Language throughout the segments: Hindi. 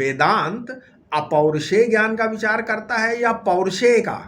वेदांत अपौरुषेय ज्ञान का विचार करता है या पौरुषेय का?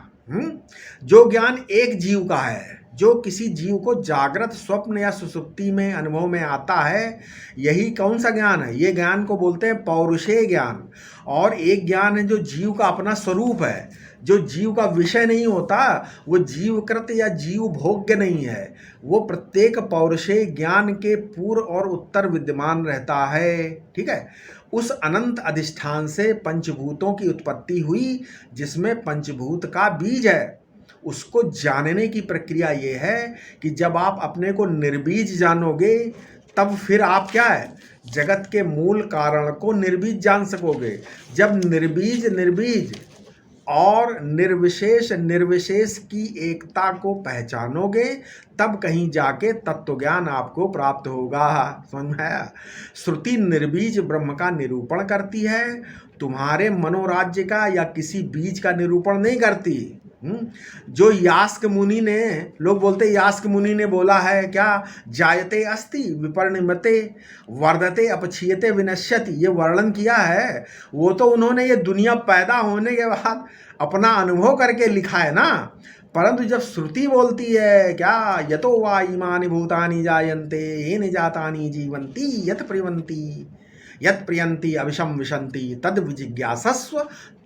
जो ज्ञान एक जीव का है, जो किसी जीव को जागृत, स्वप्न या सुसुप्ति में अनुभव में आता है, यही कौन सा ज्ञान है? ये ज्ञान को बोलते हैं पौरुषेय ज्ञान। और एक ज्ञान है जो जीव का अपना स्वरूप है, जो जीव का विषय नहीं होता, वो जीवकृत या जीव भोग्य नहीं है, वो प्रत्येक पौरुषेय ज्ञान के पूर्व और उत्तर विद्यमान रहता है। ठीक है, उस अनंत अधिष्ठान से पंचभूतों की उत्पत्ति हुई, जिसमें पंचभूत का बीज है। उसको जानने की प्रक्रिया ये है कि जब आप अपने को निर्बीज जानोगे, तब फिर आप क्या है, जगत के मूल कारण को निर्बीज जान सकोगे। जब निर्बीज और निर्विशेष की एकता को पहचानोगे, तब कहीं जाके तत्व ज्ञान आपको प्राप्त होगा। समझ में आया? श्रुति निर्बीज ब्रह्म का निरूपण करती है, तुम्हारे मनोराज्य का या किसी बीज का निरूपण नहीं करती। जो यास्क मुनि ने, लोग बोलते यास्क मुनि ने बोला है क्या, जायते अस्ति विपरिणमते वर्धते अपक्षीयते विनश्यति, ये वर्णन किया है, वो तो उन्होंने ये दुनिया पैदा होने के बाद अपना अनुभव करके लिखा है ना। परंतु जब श्रुति बोलती है क्या, यतो वा इमानि भूतानि जायन्ते येन जातानि जीवन्ति यत् प्रियन्ति अविशम विशन्ति तद विजिज्ञासस्व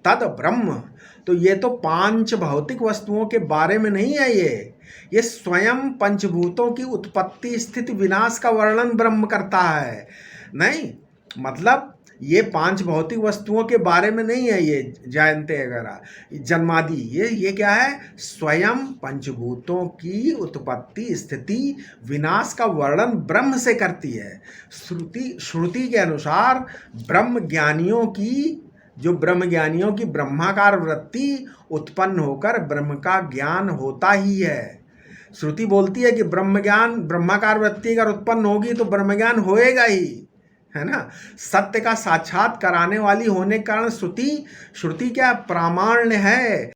तद ब्रह्म। तो ये तो पांच भौतिक वस्तुओं के बारे में नहीं है, ये स्वयं पंचभूतों की उत्पत्ति स्थिति विनाश का वर्णन ब्रह्म करता है। नहीं, मतलब ये पांच भौतिक वस्तुओं के बारे में नहीं है, ये जायन्ते वगैरह जन्मादि, ये क्या है, स्वयं पंचभूतों की उत्पत्ति स्थिति विनाश का वर्णन ब्रह्म से करती है। श्रुति के अनुसार ब्रह्मज्ञानियों की ब्रह्माकार वृत्ति उत्पन्न होकर ब्रह्म का ज्ञान होता ही है। श्रुति बोलती है कि ब्रह्माकार वृत्ति अगर उत्पन्न होगी तो ब्रह्मज्ञान होएगा ही, है ना। सत्य का साक्षात कराने वाली होने के कारण श्रुति क्या प्रामाण्य है।